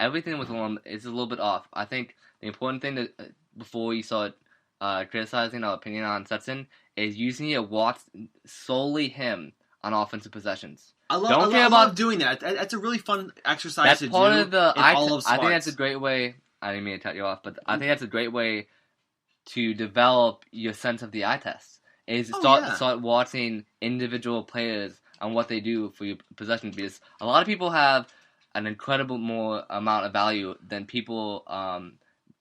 everything with him is a little bit off. I think the important thing that before you start criticizing our opinion on Stetson is using to watch solely him on offensive possessions. I love doing that. That's a really fun exercise to do. Part of the I think that's a great way. I didn't mean to cut you off, but I think that's a great way to develop your sense of the eye test. Is start watching individual players and what they do for your possessions, because a lot of people have an incredible more amount of value than people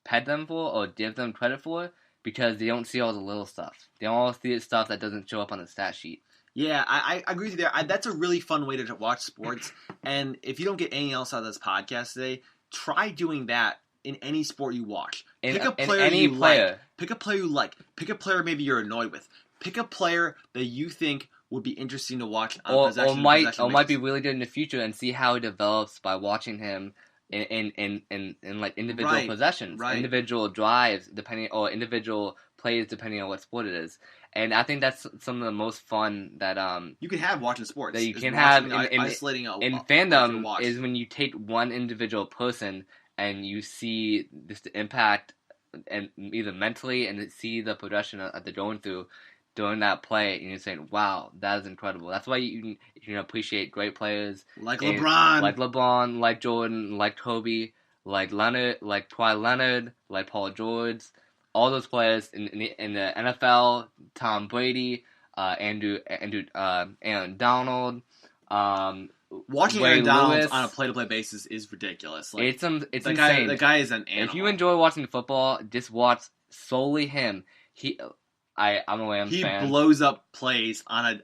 pet them for or give them credit for, because they don't see all the little stuff. They don't all see the stuff that doesn't show up on the stat sheet. Yeah, I agree with you there. That's a really fun way to watch sports. And if you don't get anything else out of this podcast today, try doing that in any sport you watch. Pick a player you like. Pick a player you like. Pick a player maybe you're annoyed with. Pick a player that you think would be interesting to watch on possession. Or might be really good in the future, and see how he develops by watching him in like individual possessions, individual drives, or individual plays depending on what sport it is. And I think that's some of the most fun that you can have watching sports. That you can have in fandom is when you take one individual person and you see just the impact, and either mentally, and see the progression that they're going through during that play, and you're saying, "Wow, that is incredible." That's why you can appreciate great players like LeBron, like Jordan, like Kobe, like Leonard, like Kawhi Leonard, like Paul George. All those players in the NFL, Tom Brady, Aaron Donald, watching Aaron Donald on a play-to-play basis is ridiculous. Like, it's insane. The guy is an animal. If you enjoy watching football, just watch solely him. I'm a Rams fan. He blows up plays on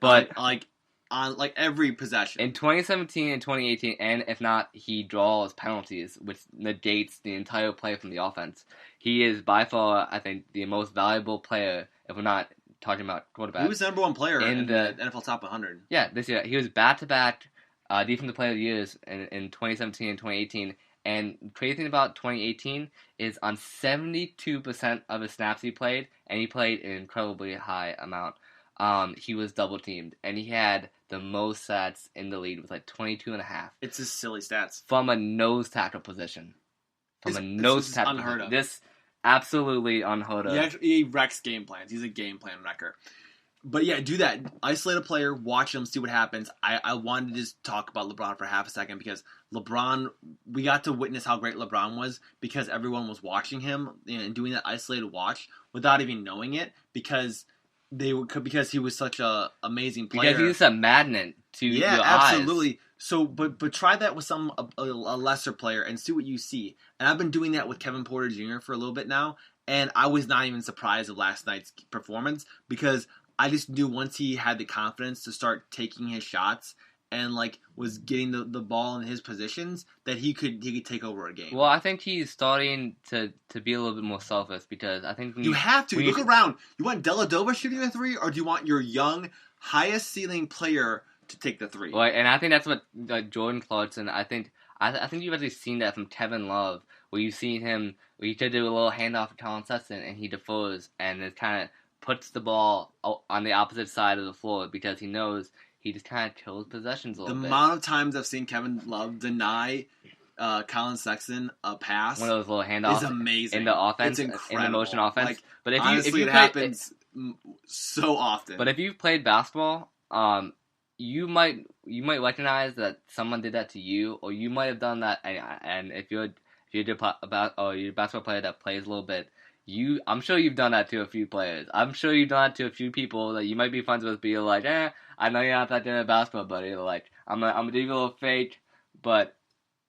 every possession. In 2017 and 2018, and if not, he draws penalties, which negates the entire play from the offense. He is by far, I think, the most valuable player, if we're not talking about quarterback. He was the number one player in the NFL Top 100. Yeah, this year. He was back-to-back Defensive Player of the Years in 2017 and 2018. And the crazy thing about 2018 is on 72% of his snaps he played, and he played an incredibly high amount, he was double-teamed. And he had the most stats in the league with like 22.5. It's just silly stats. From a nose tackle position. This is unheard of. This absolutely unheard of. He wrecks game plans. He's a game plan wrecker. But yeah, do that. Isolate a player, watch him, see what happens. I wanted to just talk about LeBron for half a second, because LeBron, we got to witness how great LeBron was because everyone was watching him and doing that isolated watch without even knowing it, because he was such a amazing player. Because he's a magnet to your eyes. Yeah, absolutely. So, but try that with a lesser player and see what you see. And I've been doing that with Kevin Porter Jr. for a little bit now, and I was not even surprised of last night's performance, because I just knew once he had the confidence to start taking his shots and was getting the ball in his positions, that he could take over a game. Well, I think he's starting to be a little bit more selfish, because I think you have to look around. You want Dellavedova shooting a three, or do you want your young, highest ceiling player to take the three? Well, and I think that's what Jordan Clarkson. I think you've actually seen that from Kevin Love, where you've seen him where he could do a little handoff to Colin Stetson and he defers and it kind of puts the ball on the opposite side of the floor, because he knows he just kind of kills possessions a little bit. The amount of times I've seen Kevin Love deny Colin Sexton a pass. One of those little handoffs is amazing. In the offense, it's incredible. In the motion offense. Like, but honestly, it happens so often. But if you've played basketball, you might recognize that someone did that to you, or you might have done that. And if you're a basketball player that plays a little bit, I'm sure you've done that to a few players. I'm sure you've done that to a few people that you might be friends with. But you're like, I know you're not that good at basketball, buddy. Like, I'm gonna do you a little fake, but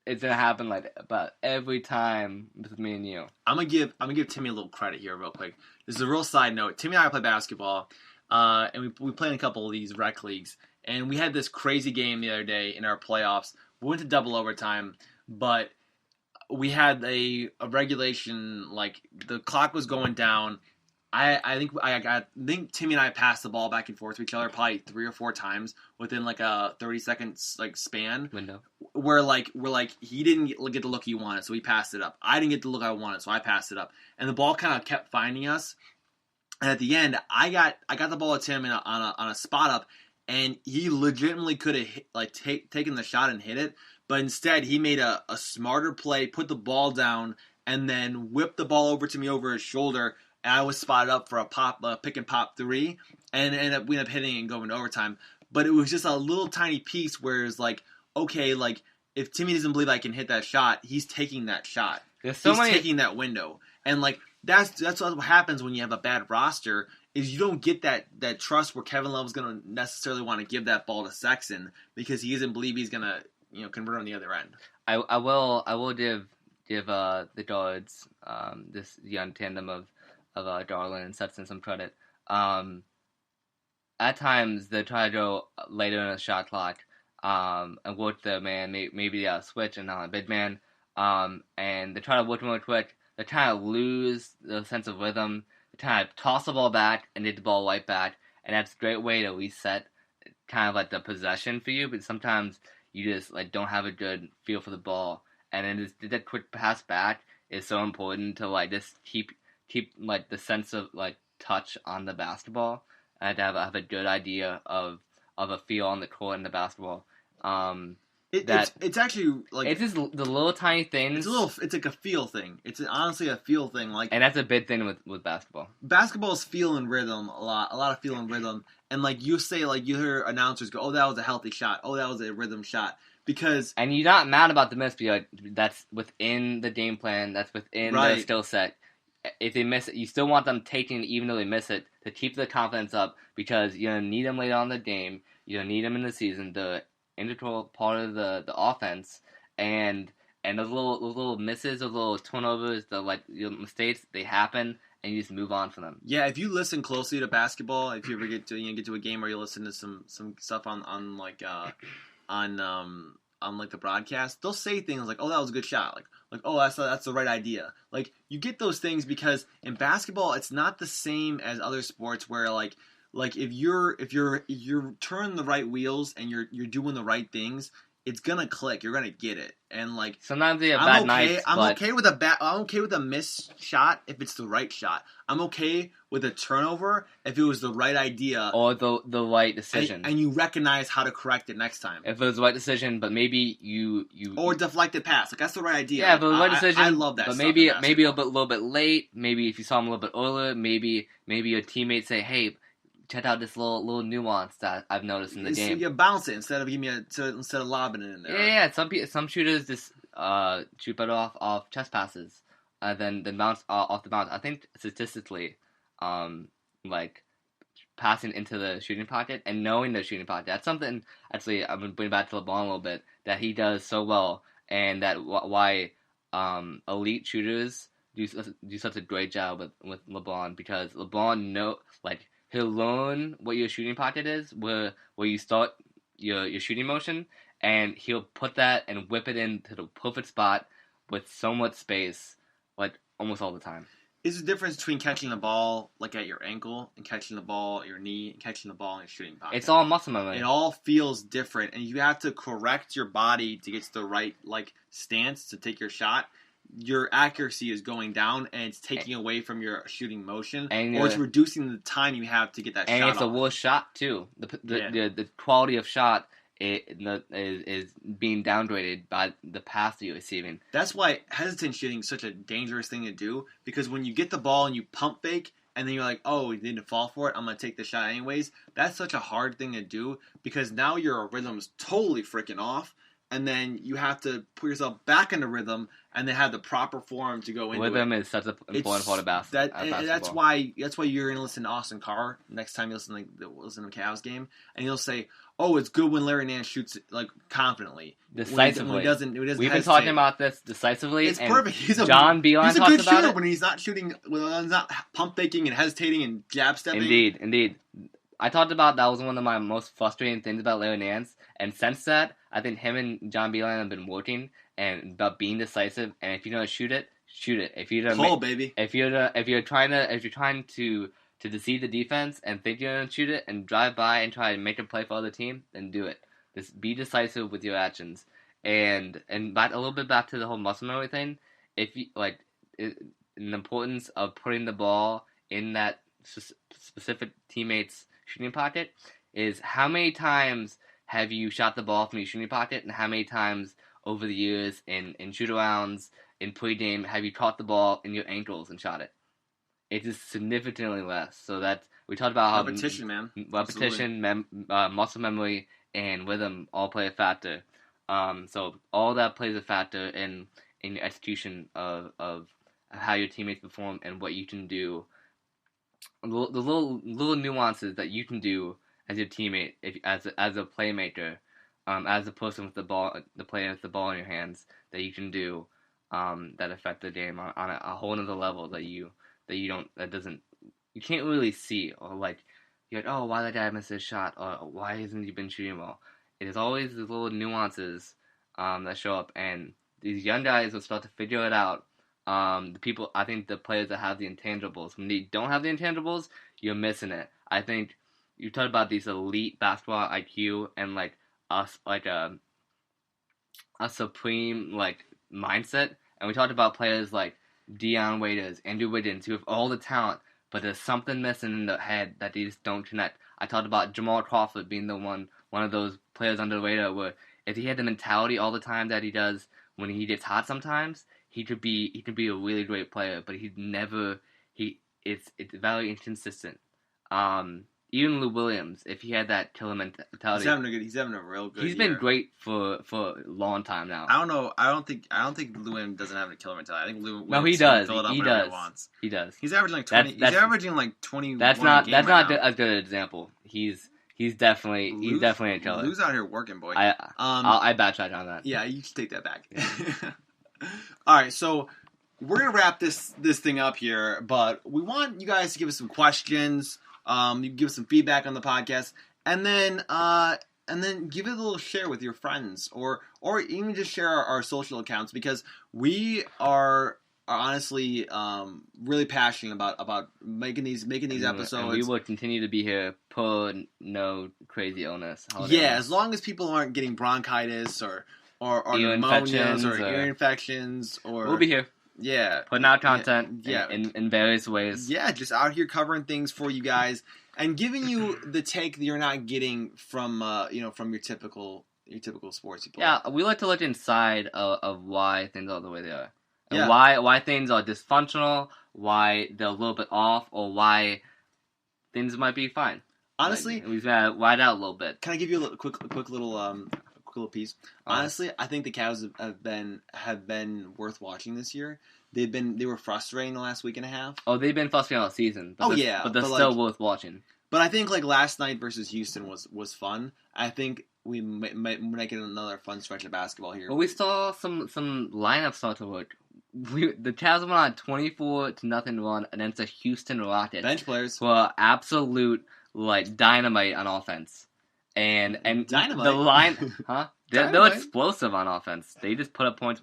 it's gonna happen like about every time with me and you. I'm gonna give Timmy a little credit here, real quick. This is a real side note. Timmy and I play basketball, and we play in a couple of these rec leagues. And we had this crazy game the other day in our playoffs. We went to double overtime, but we had a regulation, like the clock was going down. I think Timmy and I passed the ball back and forth to each other probably 3 or 4 times within like a 30 seconds like span. Window. Where he didn't get the look he wanted, so he passed it up. I didn't get the look I wanted, so I passed it up. And the ball kind of kept finding us. And at the end, I got the ball to Tim on a spot up, and he legitimately could have taken the shot and hit it, but instead he made a smarter play, put the ball down, and then whipped the ball over to me over his shoulder. And I was spotted up for a pick and pop 3, and we ended up hitting it and going to overtime. But it was just a little tiny piece where it's like, okay, like if Timmy doesn't believe I can hit that shot, he's taking that shot. He's taking that window, and like that's what happens when you have a bad roster. Is you don't get that trust where Kevin Love's going to necessarily want to give that ball to Sexton because he doesn't believe he's going to convert on the other end. I will give the guards this young tandem of Darlin and Sexton some credit. At times they try to go later in the shot clock and work the man, maybe switch and not a big man, and they try to work more quick. They kind of lose the sense of rhythm. Kind of toss the ball back and get the ball right back, and that's a great way to reset kind of like the possession for you, but sometimes you just like don't have a good feel for the ball, and then that quick pass back is so important to like just keep like the sense of like touch on the basketball and to have a good idea of a feel on the court and the basketball. It's actually like it's just the little tiny things. It's like a feel thing. It's honestly a feel thing. Like, and that's a big thing with basketball. Basketball is feel and rhythm a lot of feel and rhythm. And like you say, like you hear announcers go, "Oh, that was a healthy shot. Oh, that was a rhythm shot." And you're not mad about the miss, because that's within the game plan. That's within the skill set. If they miss it, you still want them taking it, even though they miss it, to keep the confidence up, because you're gonna need them later on in the game. You're gonna need them in the season. The integral part of the offense, and those little misses, those little turnovers, the mistakes, they happen, and you just move on from them. Yeah, if you listen closely to basketball, if you ever get to a game where you listen to some stuff on the broadcast, they'll say things like, "Oh, that was a good shot," like "Oh, that's the right idea." Like, you get those things because in basketball, it's not the same as other sports where like if you're turning the right wheels and you're doing the right things, it's gonna click. You're gonna get it. And like sometimes they have bad nights. I'm okay with a missed shot if it's the right shot. I'm okay with a turnover if it was the right idea or the right decision, and you recognize how to correct it next time. If it was the right decision, but maybe you or deflected pass, like that's the right idea. Yeah, but the right decision. I love that. But maybe a little bit late. Maybe if you saw him a little bit earlier, maybe your teammates say, "Hey, check out this little nuance that I've noticed in the game." You bounce it instead of lobbing it in there. Yeah. Some shooters just shoot better off chest passes than bounce off the bounce. I think statistically, like passing into the shooting pocket and knowing the shooting pocket, that's something actually I'm gonna bring back to LeBron a little bit that he does so well, and that why elite shooters do such a great job with LeBron, because LeBron he'll learn what your shooting pocket is, where you start your shooting motion, and he'll put that and whip it into the perfect spot with so much space, like almost all the time. Is the difference between catching the ball like at your ankle and catching the ball at your knee and catching the ball in your shooting pocket? It's all muscle memory. It all feels different, and you have to correct your body to get to the right stance to take your shot. Your accuracy is going down, and it's taking away from your shooting motion, or it's reducing the time you have to get that shot off. And it's a worse shot too. The quality of shot is being downgraded by the pass that you're receiving. That's why hesitant shooting is such a dangerous thing to do, because when you get the ball and you pump fake and then you're like, oh, you didn't fall for it, I'm going to take the shot anyways, that's such a hard thing to do, because now your rhythm's totally freaking off, and then you have to put yourself back into rhythm and then have the proper form to go into rhythm is such an important part of basketball. That's why you're going to listen to Austin Carr next time you listen to a Cavs game, and he'll say, oh, it's good when Larry Nance shoots like confidently, decisively. When he doesn't We've hesitate. Been talking about this decisively. It's perfect. John Beilein he's a talks good about shooter it when he's not shooting, when he's not pump faking and hesitating and jab stepping. Indeed. I talked about that was one of my most frustrating things about Larry Nance, and since that, I think him and John Beilein have been working and about being decisive. And if you're gonna shoot it, shoot it. If you're baby. If you're trying to deceive the defense and think you're gonna shoot it and drive by and try to make a play for the other team, then do it. Just be decisive with your actions. And back a little bit back to the whole muscle memory thing. If you the importance of putting the ball in that specific teammate's shooting pocket is how many times have you shot the ball from your shooting pocket, and how many times over the years in shoot-arounds, in pregame, have you caught the ball in your ankles and shot it? It is significantly less. So we talked about how repetition, man. Repetition, muscle memory, and rhythm all play a factor. So all that plays a factor in your execution of how your teammates perform and what you can do. The little nuances that you can do as your teammate, as a playmaker, as a person with the ball, the player with the ball in your hands, that you can do that affect the game on a whole other level that you can't really see, or like you're like, oh, why did that guy miss his shot, or why hasn't he been shooting well? It is always these little nuances that show up, and these young guys will start to figure it out. I think the players that have the intangibles, when they don't have the intangibles, you're missing it. I think you talked about these elite basketball IQ and like us, like a supreme like mindset, and we talked about players like Dion Waiters, Andrew Wiggins, who have all the talent, but there's something missing in their head that they just don't connect. I talked about Jamal Crawford being the one of those players under the radar where if he had the mentality all the time that he does when he gets hot sometimes, he could be a really great player, but it's very inconsistent. Even Lou Williams, if he had that killer mentality, he's having a real good. He's been great for a long time now. I don't know. I don't think Lou Williams doesn't have a killer mentality. I think Lou Williams. No, he does. He does. He's averaging like 20. He's averaging like 20. That's not a good example. He's definitely a killer. Lou's out here working, boy. I backtrack on that. Yeah, you should take that back. Yeah. All right, so we're gonna wrap this thing up here, but we want you guys to give us some questions. You can give us some feedback on the podcast, and then give it a little share with your friends, or even just share our social accounts, because we are honestly really passionate about making these episodes. And we will continue to be here per no crazy illness. Yeah, as long as people aren't getting bronchitis or pneumonias or ear infections, or we'll be here. Yeah, putting out content in various ways. Yeah, just out here covering things for you guys and giving you the take that you're not getting from your typical sports people. Yeah, we like to look inside of why things are the way they are, and why things are dysfunctional, why they're a little bit off, or why things might be fine. Honestly, we've got to wide out a little bit. Can I give you a quick little piece? Honestly, I think the Cavs have been worth watching this year. They were frustrating the last week and a half. Oh, they've been frustrating all season. But they're still worth watching. But I think like last night versus Houston was fun. I think we might make it another fun stretch of basketball here. But we saw some lineups start to work. The Cavs went on a 24-0 run against the Houston Rockets. Bench players who are absolute like dynamite on offense. And dynamite. The line, huh? They're explosive on offense. They just put up points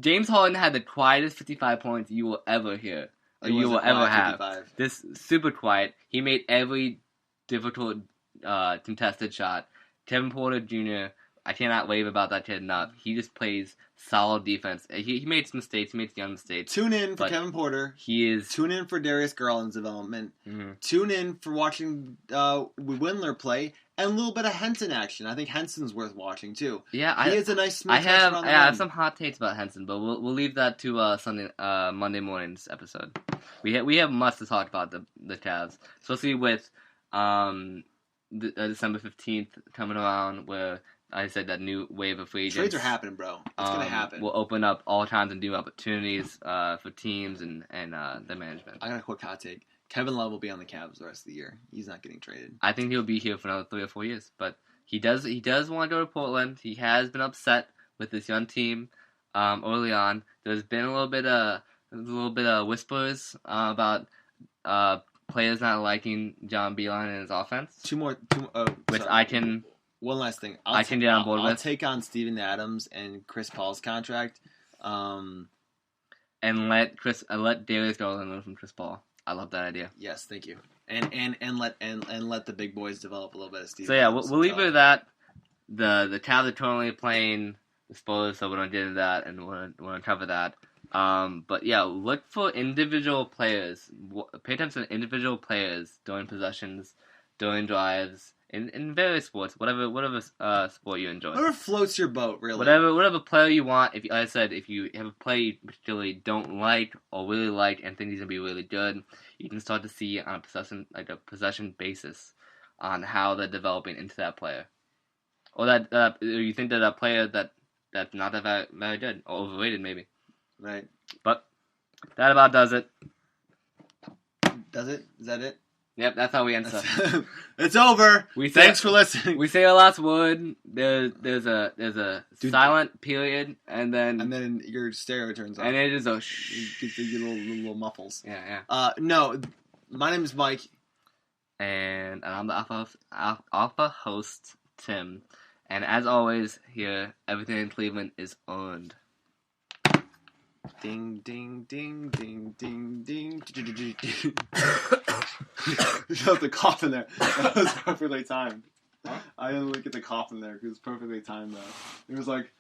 James Harden had the quietest 55 points you will ever hear, or you will ever have. 55. This super quiet. He made every difficult contested shot. Kevin Porter Jr. I cannot rave about that kid enough. He just plays solid defense. He made some mistakes. He made young mistakes. Tune in for Kevin Porter. Tune in for Darius Garland's development. Mm-hmm. Tune in for watching Windler play and a little bit of Henson action. I think Henson's worth watching too. Yeah, he has a nice smooth. I have some hot takes about Henson, but we'll leave that to Monday morning's episode. We have much to talk about the Cavs, especially with December 15th coming around, where I said that new wave of free agents. Trades are happening, bro. It's gonna happen. We'll open up all kinds of new opportunities for teams and the management. I got a quick hot take. Kevin Love will be on the Cavs the rest of the year. He's not getting traded. I think he'll be here for another 3 or 4 years, but he does want to go to Portland. He has been upset with this young team early on. There's been a little bit of whispers about players not liking John Beilein and his offense. Two more. Which I can. One last thing. I can get on board with. I'll take on Steven Adams and Chris Paul's contract. And let Darius Garland learn from Chris Paul. I love that idea. Yes, thank you. And let the big boys develop a little bit of Steven. So yeah, we'll leave it at that. The Cavs are currently playing the Spurs, so we don't get into that, and we're gonna cover that. But yeah, look for individual players. Pay attention to individual players during possessions, during drives, in various sports, whatever sport you enjoy. Whatever floats your boat, really. Whatever player you want. If like I said, if you have a player you particularly don't like or really like and think he's gonna be really good, you can start to see on a possession basis on how they're developing into that player, or that you think that a player that's not that very good or overrated maybe. Right. But that about does it. Does it? Is that it? Yep, that's how we end stuff. It's over. Thanks for listening. We say our last word. There's a silent period, and then your stereo turns on. And it is a get the little muffles. Yeah. No, my name is Mike, and I'm the alpha host Tim, and as always, here everything in Cleveland is earned. Ding ding ding ding ding ding. You got the cough in there. That was perfectly timed. Huh? I didn't get the cough in there because it was perfectly timed though. It was like